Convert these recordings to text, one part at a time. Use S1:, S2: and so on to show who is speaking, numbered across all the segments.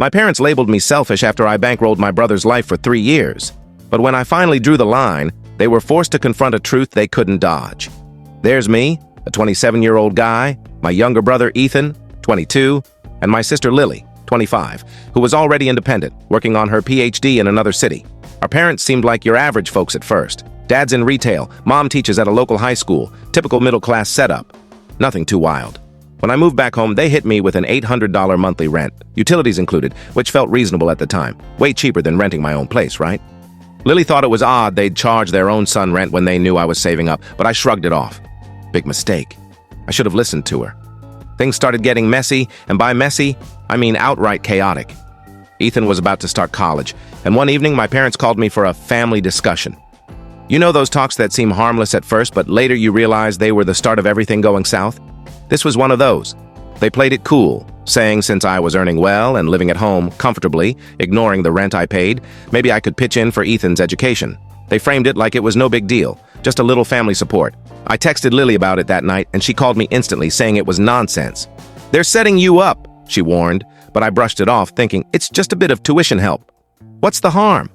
S1: My parents labeled me selfish after I bankrolled my brother's life for 3 years. But when I finally drew the line, they were forced to confront a truth they couldn't dodge. There's me, a 27-year-old guy, my younger brother Ethan, 22, and my sister Lily, 25, who was already independent, working on her PhD in another city. Our parents seemed like your average folks at first. Dad's in retail, mom teaches at a local high school, typical middle-class setup. Nothing too wild. When I moved back home, they hit me with an $800 monthly rent, utilities included, which felt reasonable at the time. Way cheaper than renting my own place, right? Lily thought it was odd they'd charge their own son rent when they knew I was saving up, but I shrugged it off. Big mistake. I should have listened to her. Things started getting messy, and by messy, I mean outright chaotic. Ethan was about to start college, and one evening my parents called me for a family discussion. You know those talks that seem harmless at first, but later you realize they were the start of everything going south? This was one of those. They played it cool, saying since I was earning well and living at home comfortably, ignoring the rent I paid, maybe I could pitch in for Ethan's education. They framed it like it was no big deal, just a little family support. I texted Lily about it that night, and she called me instantly, saying it was nonsense. "They're setting you up," she warned, but I brushed it off, thinking, it's just a bit of tuition help. What's the harm?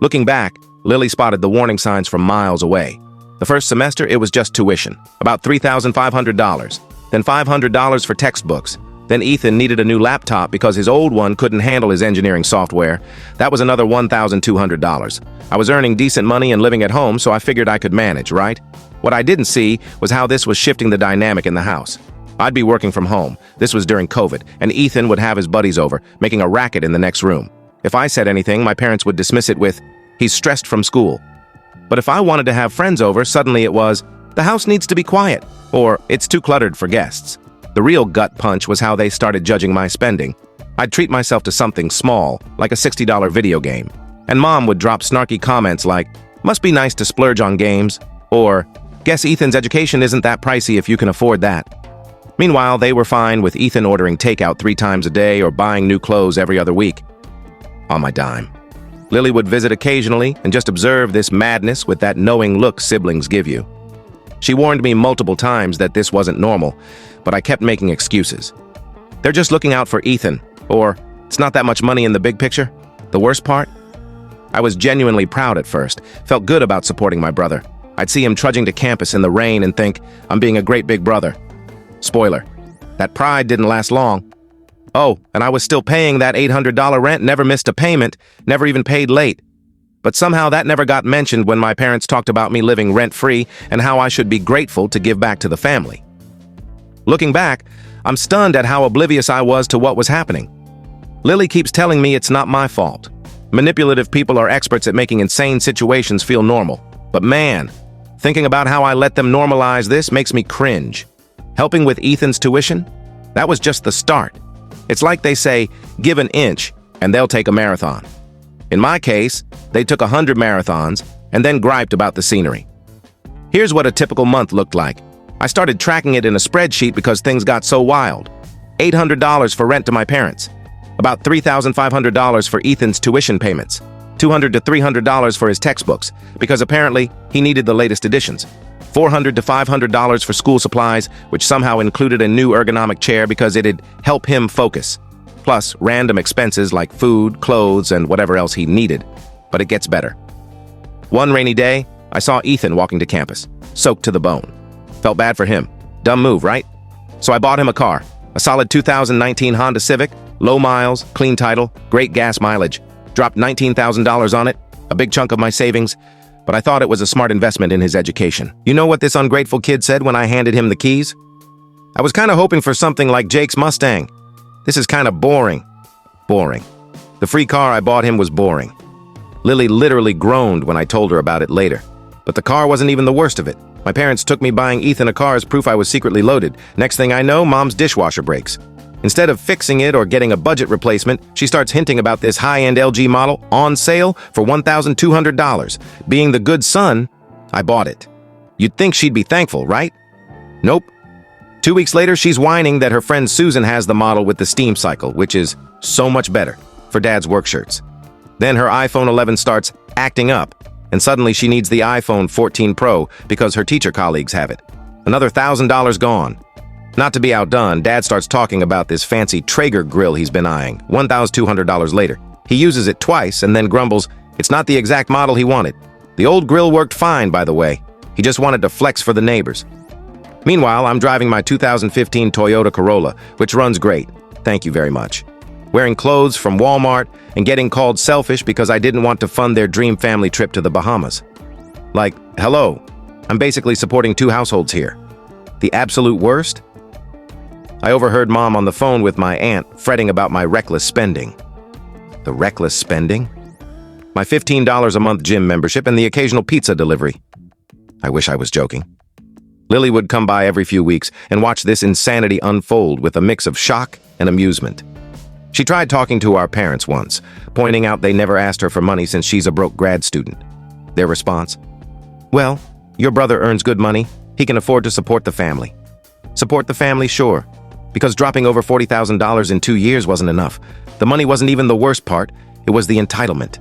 S1: Looking back, Lily spotted the warning signs from miles away. The first semester, it was just tuition, about $3,500, then $500 for textbooks. Then Ethan needed a new laptop because his old one couldn't handle his engineering software. That was another $1,200. I was earning decent money and living at home, so I figured I could manage, right? What I didn't see was how this was shifting the dynamic in the house. I'd be working from home. This was during COVID, and Ethan would have his buddies over, making a racket in the next room. If I said anything, my parents would dismiss it with, "He's stressed from school." But if I wanted to have friends over, suddenly it was, "The house needs to be quiet," or "It's too cluttered for guests." The real gut punch was how they started judging my spending. I'd treat myself to something small, like a $60 video game. And Mom would drop snarky comments like, "Must be nice to splurge on games," or, "Guess Ethan's education isn't that pricey if you can afford that." Meanwhile, they were fine with Ethan ordering takeout 3 times a day or buying new clothes every other week. On my dime. Lily would visit occasionally and just observe this madness with that knowing look siblings give you. She warned me multiple times that this wasn't normal, but I kept making excuses. "They're just looking out for Ethan," or "It's not that much money in the big picture." The worst part? I was genuinely proud at first, felt good about supporting my brother. I'd see him trudging to campus in the rain and think, I'm being a great big brother. Spoiler, that pride didn't last long. Oh, and I was still paying that $800 rent, never missed a payment, never even paid late. But somehow that never got mentioned when my parents talked about me living rent-free and how I should be grateful to give back to the family. Looking back, I'm stunned at how oblivious I was to what was happening. Lily keeps telling me it's not my fault. Manipulative people are experts at making insane situations feel normal. But man, thinking about how I let them normalize this makes me cringe. Helping with Ethan's tuition? That was just the start. It's like they say, give an inch, and they'll take a marathon. In my case, they took 100 marathons and then griped about the scenery. Here's what a typical month looked like. I started tracking it in a spreadsheet because things got so wild. $800 for rent to my parents. About $3,500 for Ethan's tuition payments. $200 to $300 for his textbooks, because apparently he needed the latest editions. $400 to $500 for school supplies, which somehow included a new ergonomic chair because it'd help him focus. Plus random expenses like food, clothes, and whatever else he needed. But it gets better. One rainy day, I saw Ethan walking to campus, soaked to the bone. Felt bad for him. Dumb move, right? So I bought him a car, a solid 2019 Honda Civic, low miles, clean title, great gas mileage. Dropped $19,000 on it, a big chunk of my savings, but I thought it was a smart investment in his education. You know what this ungrateful kid said when I handed him the keys? "I was kind of hoping for something like Jake's Mustang. This is kind of boring." Boring. The free car I bought him was boring. Lily literally groaned when I told her about it later. But the car wasn't even the worst of it. My parents took me buying Ethan a car as proof I was secretly loaded. Next thing I know, Mom's dishwasher breaks. Instead of fixing it or getting a budget replacement, she starts hinting about this high-end LG model on sale for $1,200. Being the good son, I bought it. You'd think she'd be thankful, right? Nope. 2 weeks later, she's whining that her friend Susan has the model with the steam cycle, which is so much better for Dad's work shirts. Then her iPhone 11 starts acting up, and suddenly she needs the iPhone 14 Pro because her teacher colleagues have it. Another $1,000 gone. Not to be outdone, Dad starts talking about this fancy Traeger grill he's been eyeing, $1,200 later. He uses it twice and then grumbles, it's not the exact model he wanted. The old grill worked fine, by the way. He just wanted to flex for the neighbors. Meanwhile, I'm driving my 2015 Toyota Corolla, which runs great. Thank you very much. Wearing clothes from Walmart and getting called selfish because I didn't want to fund their dream family trip to the Bahamas. Like, hello, I'm basically supporting 2 households here. The absolute worst? I overheard Mom on the phone with my aunt fretting about my reckless spending. The reckless spending? My $15 a month gym membership and the occasional pizza delivery. I wish I was joking. Lily would come by every few weeks and watch this insanity unfold with a mix of shock and amusement. She tried talking to our parents once, pointing out they never asked her for money since she's a broke grad student. Their response? Well, your brother earns good money. He can afford to support the family. Support the family, sure. Because dropping over $40,000 in 2 years wasn't enough. The money wasn't even the worst part. It was the entitlement.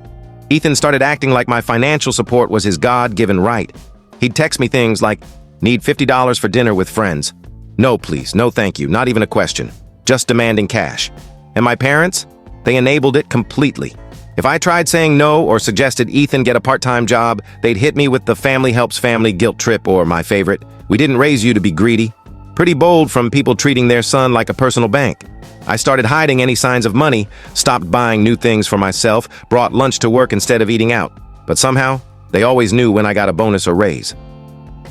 S1: Ethan started acting like my financial support was his God-given right. He'd text me things like, need $50 for dinner with friends. No, please, no thank you, not even a question. Just demanding cash. And my parents? They enabled it completely. If I tried saying no or suggested Ethan get a part-time job, they'd hit me with the family helps family guilt trip or my favorite, we didn't raise you to be greedy. Pretty bold from people treating their son like a personal bank. I started hiding any signs of money, stopped buying new things for myself, brought lunch to work instead of eating out. But somehow, they always knew when I got a bonus or raise.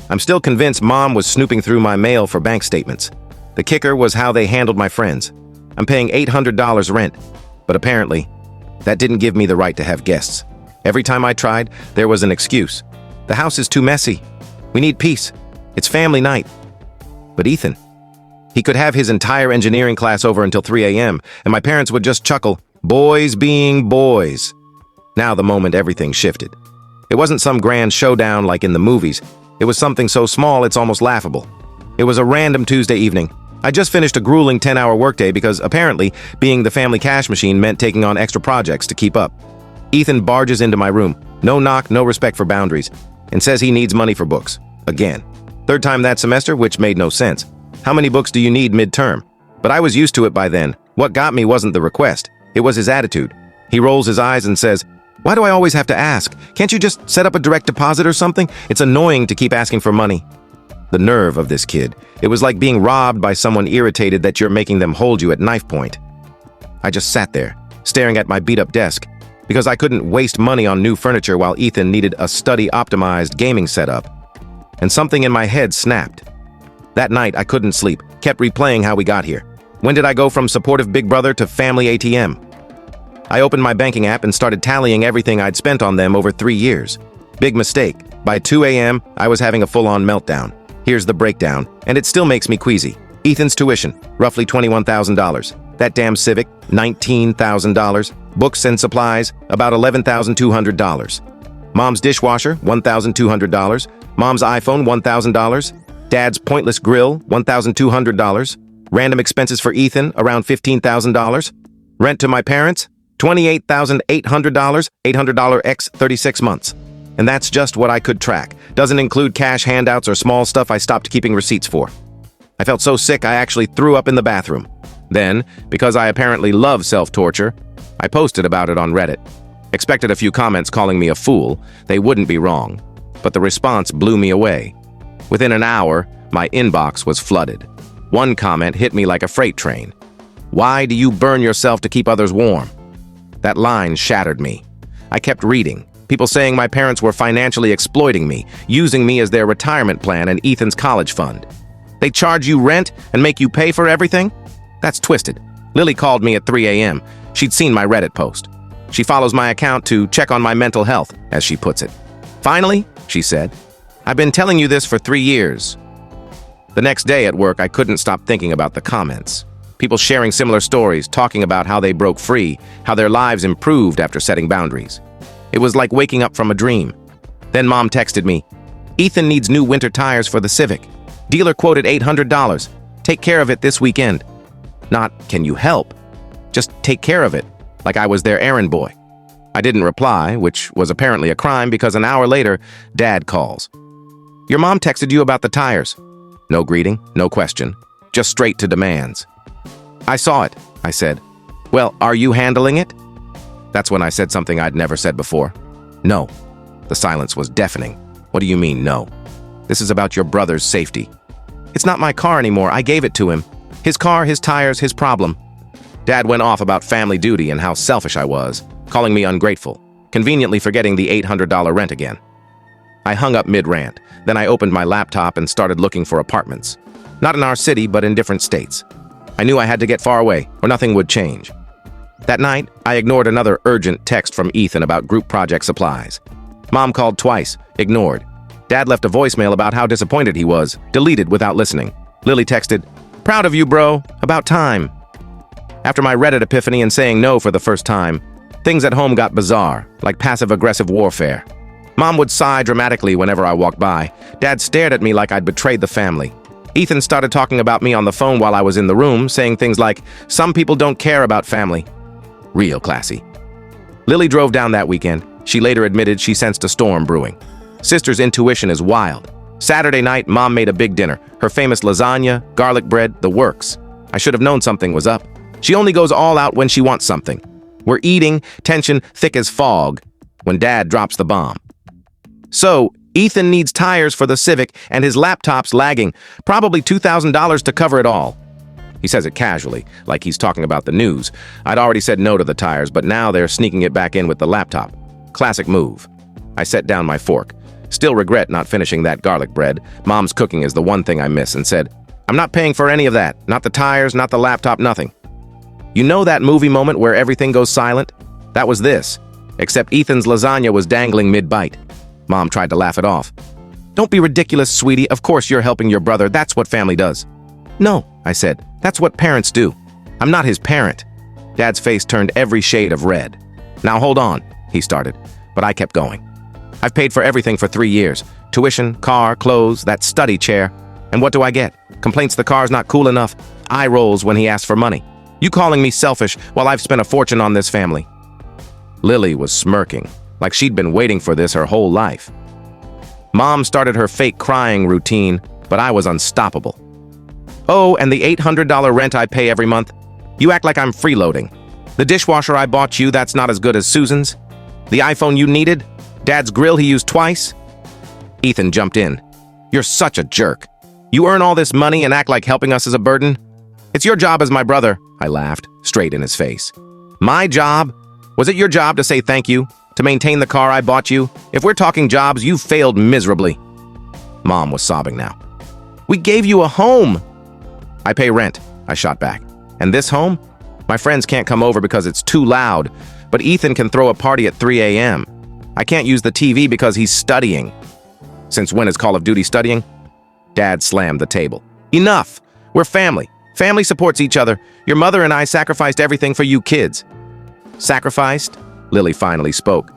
S1: I'm still convinced Mom was snooping through my mail for bank statements. The kicker was how they handled my friends. I'm paying $800 rent, but apparently, that didn't give me the right to have guests. Every time I tried, there was an excuse. The house is too messy. We need peace. It's family night. But Ethan, he could have his entire engineering class over until 3 a.m., and my parents would just chuckle, boys being boys. Now the moment everything shifted. It wasn't some grand showdown like in the movies. It was something so small it's almost laughable. It was a random Tuesday evening. I just finished a grueling 10-hour workday because apparently being the family cash machine meant taking on extra projects to keep up. Ethan barges into my room, no knock, no respect for boundaries, and says he needs money for books. Again. Third time that semester, which made no sense. How many books do you need midterm? But I was used to it by then. What got me wasn't the request. It was his attitude. He rolls his eyes and says, why do I always have to ask? Can't you just set up a direct deposit or something? It's annoying to keep asking for money. The nerve of this kid. It was like being robbed by someone irritated that you're making them hold you at knife point. I just sat there, staring at my beat-up desk, because I couldn't waste money on new furniture while Ethan needed a study-optimized gaming setup. And something in my head snapped. That night, I couldn't sleep, kept replaying how we got here. When did I go from supportive big brother to family ATM? I opened my banking app and started tallying everything I'd spent on them over 3 years. Big mistake. By 2 a.m., I was having a full-on meltdown. Here's the breakdown, and it still makes me queasy. Ethan's tuition, roughly $21,000. That damn Civic, $19,000. Books and supplies, about $11,200. Mom's dishwasher, $1,200. Mom's iPhone, $1,000. Dad's pointless grill, $1,200. Random expenses for Ethan, around $15,000. Rent to my parents, $28,800, $800 x 36 months. And that's just what I could track. Doesn't include cash handouts or small stuff I stopped keeping receipts for. I felt so sick I actually threw up in the bathroom. Then, because I apparently love self-torture, I posted about it on Reddit. Expected a few comments calling me a fool. They wouldn't be wrong. But the response blew me away. Within an hour, my inbox was flooded. One comment hit me like a freight train. Why do you burn yourself to keep others warm? That line shattered me. I kept reading. People saying my parents were financially exploiting me, using me as their retirement plan and Ethan's college fund. They charge you rent and make you pay for everything? That's twisted. Lily called me at 3 a.m. She'd seen my Reddit post. She follows my account to check on my mental health, as she puts it. Finally, she said, I've been telling you this for 3 years. The next day at work, I couldn't stop thinking about the comments. People sharing similar stories, talking about how they broke free, how their lives improved after setting boundaries. It was like waking up from a dream. Then Mom texted me, Ethan needs new winter tires for the Civic. Dealer quoted $800. Take care of it this weekend. Not, can you help? Just take care of it, like I was their errand boy. I didn't reply, which was apparently a crime because an hour later, Dad calls. Your mom texted you about the tires. No greeting, no question. just straight to demands. I saw it, I said. Well, are you handling it? That's when I said something I'd never said before. No. The silence was deafening. What do you mean, no? This is about your brother's safety. It's not my car anymore. I gave it to him. His car, his tires, his problem. Dad went off about family duty and how selfish I was, calling me ungrateful, conveniently forgetting the $800 rent again. I hung up mid-rant. Then I opened my laptop and started looking for apartments. Not in our city, but in different states. I knew I had to get far away, or nothing would change. That night, I ignored another urgent text from Ethan about group project supplies. Mom called twice, ignored. Dad left a voicemail about how disappointed he was, deleted without listening. Lily texted, "Proud of you, bro. About time." After my Reddit epiphany and saying no for the first time, things at home got bizarre, like passive-aggressive warfare. Mom would sigh dramatically whenever I walked by. Dad stared at me like I'd betrayed the family. Ethan started talking about me on the phone while I was in the room, saying things like, "Some people don't care about family." Real classy. Lily drove down that weekend. She later admitted she sensed a storm brewing. Sister's intuition is wild. Saturday night, Mom made a big dinner. Her famous lasagna, garlic bread, the works. I should have known something was up. She only goes all out when she wants something. We're eating, tension thick as fog, when Dad drops the bomb. So, Ethan needs tires for the Civic and his laptop's lagging, probably $2,000 to cover it all. He says it casually, like he's talking about the news. I'd already said no to the tires, but now they're sneaking it back in with the laptop. Classic move. I set down my fork. Still regret not finishing that garlic bread. Mom's cooking is the one thing I miss, and said, "I'm not paying for any of that. Not the tires, not the laptop, nothing." You know that movie moment where everything goes silent? That was this, except Ethan's lasagna was dangling mid-bite. Mom tried to laugh it off. "Don't be ridiculous, sweetie. Of course you're helping your brother. That's what family does." "No," I said. "That's what parents do. I'm not his parent." Dad's face turned every shade of red. "Now hold on," he started, but I kept going. "I've paid for everything for 3 years. Tuition, car, clothes, that study chair. And what do I get? Complaints the car's not cool enough. Eye rolls when he asks for money. You calling me selfish while I've spent a fortune on this family." Lily was smirking, like she'd been waiting for this her whole life. Mom started her fake crying routine, but I was unstoppable. "Oh, and the $800 rent I pay every month? You act like I'm freeloading. The dishwasher I bought you, that's not as good as Susan's? The iPhone you needed? Dad's grill he used twice?" Ethan jumped in. "You're such a jerk. You earn all this money and act like helping us is a burden? It's your job as my brother," I laughed, straight in his face. "My job? Was it your job to say thank you? To maintain the car I bought you? If we're talking jobs, you failed miserably." Mom was sobbing now. "We gave you a home." "I pay rent," I shot back. "And this home? My friends can't come over because it's too loud, but Ethan can throw a party at 3 a.m. I can't use the TV because he's studying." "Since when is Call of Duty studying?" Dad slammed the table. "Enough! We're family. Family supports each other. Your mother and I sacrificed everything for you kids." "Sacrificed?" Lily finally spoke.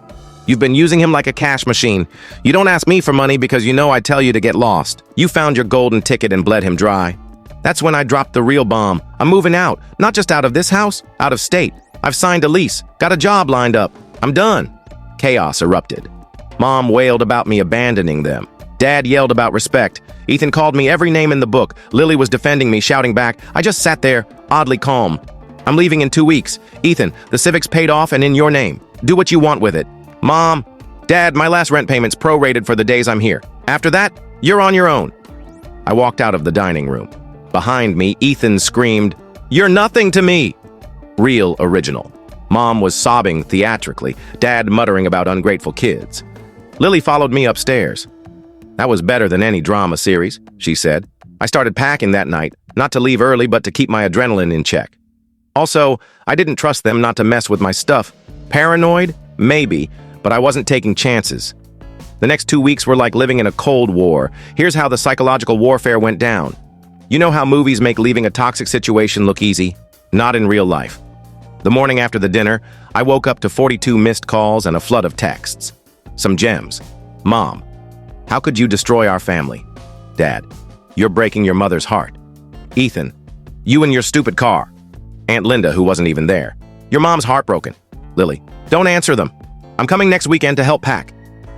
S1: "You've been using him like a cash machine. You don't ask me for money because you know I'd tell you to get lost. You found your golden ticket and bled him dry. That's when I dropped the real bomb. I'm moving out. Not just out of this house, out of state. I've signed a lease. Got a job lined up. I'm done." Chaos erupted. Mom wailed about me abandoning them. Dad yelled about respect. Ethan called me every name in the book. Lily was defending me, shouting back. I just sat there, oddly calm. "I'm leaving in 2 weeks. Ethan, the Civic's paid off and in your name. Do what you want with it." "Mom, Dad, my last rent payment's prorated for the days I'm here. After that, you're on your own." I walked out of the dining room. Behind me, Ethan screamed, "You're nothing to me!" Real original. Mom was sobbing theatrically, Dad muttering about ungrateful kids. Lily followed me upstairs. "That was better than any drama series," she said. I started packing that night, not to leave early but to keep my adrenaline in check. Also, I didn't trust them not to mess with my stuff. Paranoid? Maybe, but I wasn't taking chances. The next 2 weeks were like living in a Cold War. Here's how the psychological warfare went down. You know how movies make leaving a toxic situation look easy? Not in real life. The morning after the dinner, I woke up to 42 missed calls and a flood of texts. Some gems. Mom, how could you destroy our family? Dad, you're breaking your mother's heart. Ethan, you and your stupid car. Aunt Linda, who wasn't even there. Your mom's heartbroken. Lily, don't answer them. I'm coming next weekend to help pack.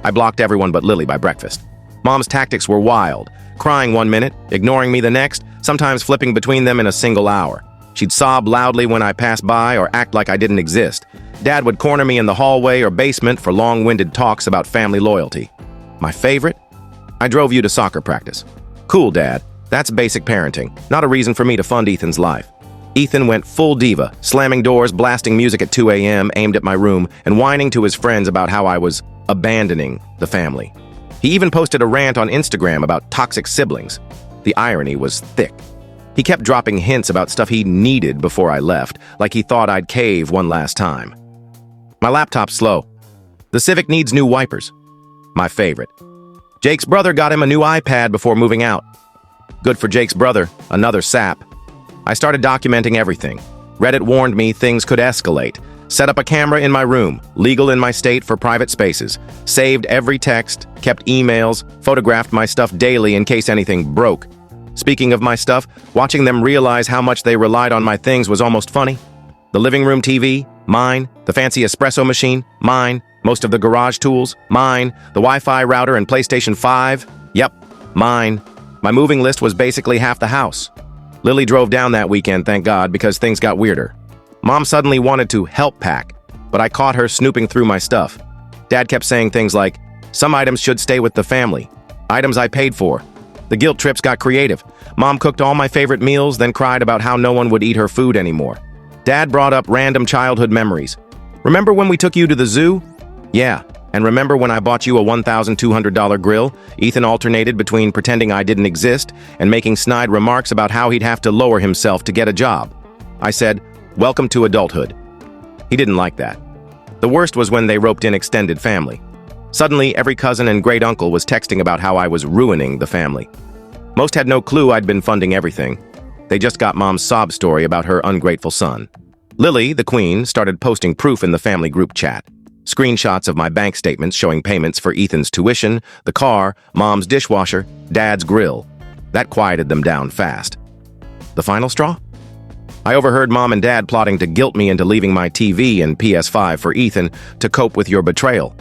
S1: I blocked everyone but Lily by breakfast. Mom's tactics were wild. Crying 1 minute, ignoring me the next, sometimes flipping between them in a single hour. She'd sob loudly when I passed by or act like I didn't exist. Dad would corner me in the hallway or basement for long-winded talks about family loyalty. My favorite? I drove you to soccer practice. Cool, Dad. That's basic parenting, not a reason for me to fund Ethan's life. Ethan went full diva, slamming doors, blasting music at 2 a.m., aimed at my room, and whining to his friends about how I was abandoning the family. He even posted a rant on Instagram about toxic siblings. The irony was thick. He kept dropping hints about stuff he needed before I left, like he thought I'd cave one last time. My laptop's slow. The Civic needs new wipers. My favorite. Jake's brother got him a new iPad before moving out. Good for Jake's brother, another sap. I started documenting everything. Reddit warned me things could escalate. Set up a camera in my room, legal in my state for private spaces. Saved every text, kept emails, photographed my stuff daily in case anything broke. Speaking of my stuff, watching them realize how much they relied on my things was almost funny. The living room TV, mine. The fancy espresso machine, mine. Most of the garage tools, mine. The Wi-Fi router and PlayStation 5, yep, mine. My moving list was basically half the house. Lily drove down that weekend, thank God, because things got weirder. Mom suddenly wanted to help pack, but I caught her snooping through my stuff. Dad kept saying things like, some items should stay with the family. Items I paid for. The guilt trips got creative. Mom cooked all my favorite meals, then cried about how no one would eat her food anymore. Dad brought up random childhood memories. Remember when we took you to the zoo? Yeah, and remember when I bought you a $1,200 grill? Ethan alternated between pretending I didn't exist and making snide remarks about how he'd have to lower himself to get a job. I said, welcome to adulthood. He didn't like that. The worst was when they roped in extended family. Suddenly, every cousin and great uncle was texting about how I was ruining the family. Most had no clue I'd been funding everything. They just got Mom's sob story about her ungrateful son. Lily, the queen, started posting proof in the family group chat. Screenshots of my bank statements showing payments for Ethan's tuition, the car, Mom's dishwasher, Dad's grill. That quieted them down fast. The final straw? I overheard Mom and Dad plotting to guilt me into leaving my TV and PS5 for Ethan to cope with your betrayal.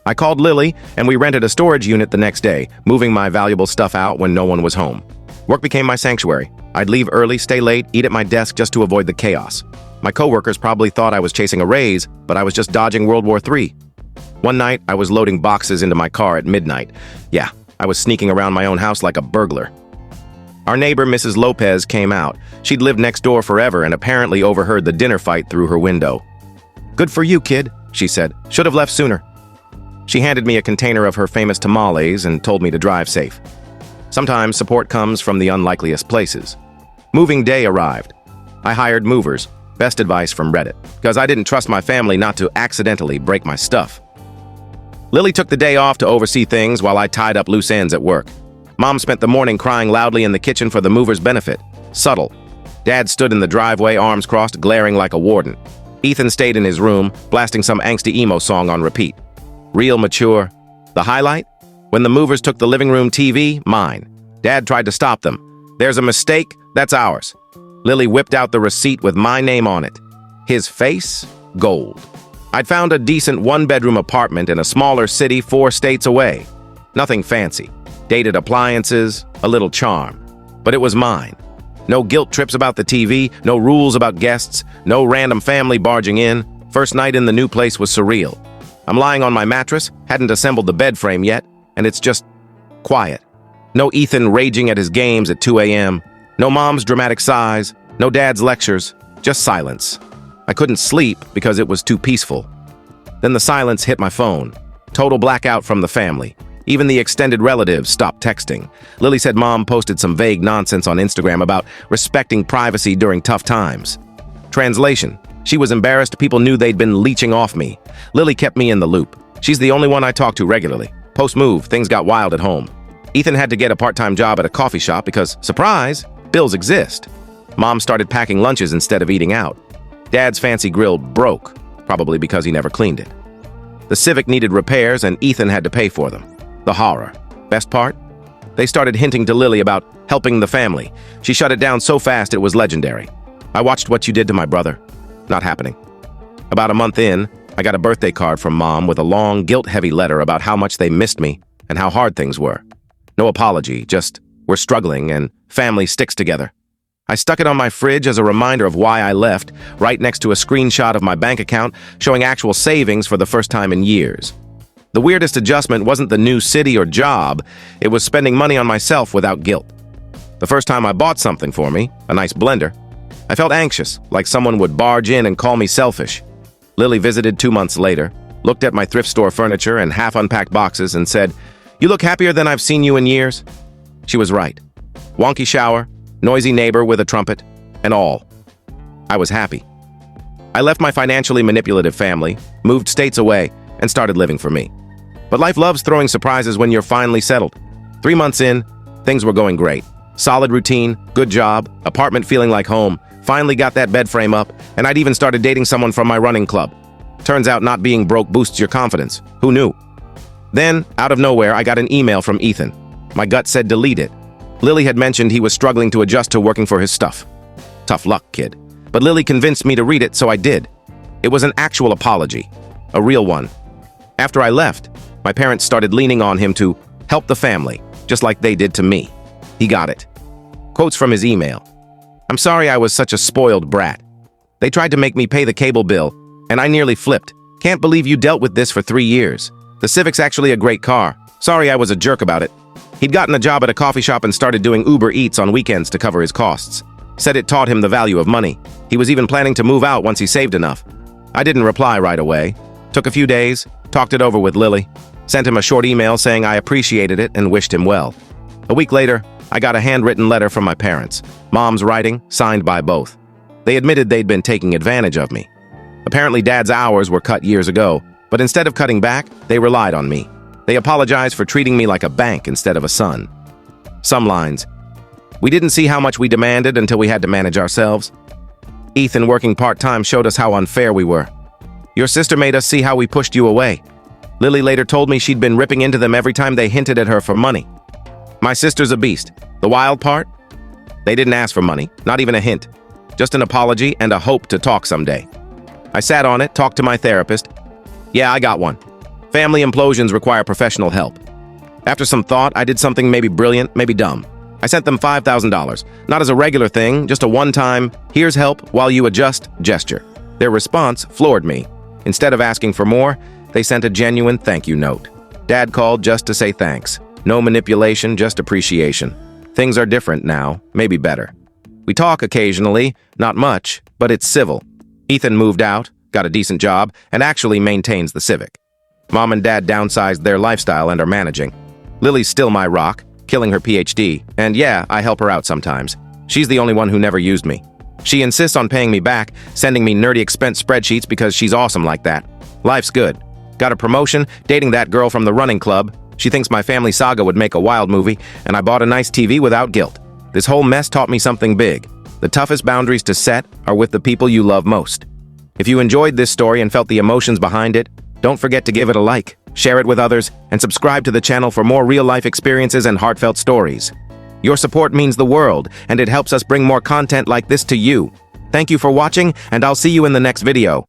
S1: I called Lily, and we rented a storage unit the next day, moving my valuable stuff out when no one was home. Work became my sanctuary. I'd leave early, stay late, eat at my desk just to avoid the chaos. My coworkers probably thought I was chasing a raise, but I was just dodging World War III. One night, I was loading boxes into my car at midnight. Yeah, I was sneaking around my own house like a burglar. Our neighbor, Mrs. Lopez, came out. She'd lived next door forever and apparently overheard the dinner fight through her window. Good for you, kid, she said. Should have left sooner. She handed me a container of her famous tamales and told me to drive safe. Sometimes support comes from the unlikeliest places. Moving day arrived. I hired movers. Best advice from Reddit, because I didn't trust my family not to accidentally break my stuff. Lily took the day off to oversee things while I tied up loose ends at work. Mom spent the morning crying loudly in the kitchen for the movers' benefit. Subtle. Dad stood in the driveway, arms crossed, glaring like a warden. Ethan stayed in his room, blasting some angsty emo song on repeat. Real mature. The highlight? When the movers took the living room TV, mine. Dad tried to stop them. There's a mistake, that's ours. Lily whipped out the receipt with my name on it. His face? Gold. I'd found a decent one-bedroom apartment in a smaller city 4 states away. Nothing fancy. Dated appliances, a little charm. But it was mine. No guilt trips about the TV, no rules about guests, no random family barging in. First night in the new place was surreal. I'm lying on my mattress, hadn't assembled the bed frame yet, and it's just quiet. No Ethan raging at his games at 2 a.m., no Mom's dramatic sighs, no Dad's lectures, just silence. I couldn't sleep because it was too peaceful. Then the silence hit my phone. Total blackout from the family. Even the extended relatives stopped texting. Lily said Mom posted some vague nonsense on Instagram about respecting privacy during tough times. Translation: she was embarrassed people knew they'd been leeching off me. Lily kept me in the loop. She's the only one I talk to regularly. Post-move, things got wild at home. Ethan had to get a part-time job at a coffee shop because, surprise, bills exist. Mom started packing lunches instead of eating out. Dad's fancy grill broke, probably because he never cleaned it. The Civic needed repairs and Ethan had to pay for them. The horror. Best part? They started hinting to Lily about helping the family. She shut it down so fast it was legendary. I watched what you did to my brother. Not happening. About a month in, I got a birthday card from Mom with a long, guilt-heavy letter about how much they missed me and how hard things were. No apology, just We're struggling, and family sticks together. I stuck it on my fridge as a reminder of why I left, right next to a screenshot of my bank account showing actual savings for the first time in years. The weirdest adjustment wasn't the new city or job, it was spending money on myself without guilt. The first time I bought something for me, a nice blender, I felt anxious, like someone would barge in and call me selfish. Lily visited 2 months later, looked at my thrift store furniture and half-unpacked boxes and said, "You look happier than I've seen you in years." She was right. Wonky shower, noisy neighbor with a trumpet, and all. I was happy. I left my financially manipulative family, moved states away, and started living for me. But life loves throwing surprises when you're finally settled. 3 months in, things were going great. Solid routine, good job, apartment feeling like home, finally got that bed frame up, and I'd even started dating someone from my running club. Turns out not being broke boosts your confidence. Who knew? Then, out of nowhere, I got an email from Ethan. My gut said delete it. Lily had mentioned he was struggling to adjust to working for his stuff. Tough luck, kid. But Lily convinced me to read it, so I did. It was an actual apology. A real one. After I left, my parents started leaning on him to help the family, just like they did to me. He got it. Quotes from his email. "I'm sorry I was such a spoiled brat. They tried to make me pay the cable bill, and I nearly flipped. Can't believe you dealt with this for 3 years. The Civic's actually a great car. Sorry I was a jerk about it." He'd gotten a job at a coffee shop and started doing Uber Eats on weekends to cover his costs. Said it taught him the value of money. He was even planning to move out once he saved enough. I didn't reply right away. Took a few days, talked it over with Lily, sent him a short email saying I appreciated it and wished him well. A week later, I got a handwritten letter from my parents. Mom's writing, signed by both. They admitted they'd been taking advantage of me. Apparently Dad's hours were cut years ago, but instead of cutting back, they relied on me. They apologized for treating me like a bank instead of a son. Some lines. We didn't see how much we demanded until we had to manage ourselves. Ethan working part-time showed us how unfair we were. Your sister made us see how we pushed you away. Lily later told me she'd been ripping into them every time they hinted at her for money. My sister's a beast. The wild part? They didn't ask for money, not even a hint. Just an apology and a hope to talk someday. I sat on it, talked to my therapist. Yeah, I got one. Family implosions require professional help. After some thought, I did something maybe brilliant, maybe dumb. I sent them $5,000, not as a regular thing, just a one-time, here's help while you adjust gesture. Their response floored me. Instead of asking for more, they sent a genuine thank you note. Dad called just to say thanks. No manipulation, just appreciation. Things are different now, maybe better. We talk occasionally, not much, but it's civil. Ethan moved out, got a decent job, and actually maintains the Civic. Mom and Dad downsized their lifestyle and are managing. Lily's still my rock, killing her PhD, and yeah, I help her out sometimes. She's the only one who never used me. She insists on paying me back, sending me nerdy expense spreadsheets because she's awesome like that. Life's good. Got a promotion, dating that girl from the running club. She thinks my family saga would make a wild movie, and I bought a nice TV without guilt. This whole mess taught me something big. The toughest boundaries to set are with the people you love most. If you enjoyed this story and felt the emotions behind it, don't forget to give it a like, share it with others, and subscribe to the channel for more real-life experiences and heartfelt stories. Your support means the world, and it helps us bring more content like this to you. Thank you for watching, and I'll see you in the next video.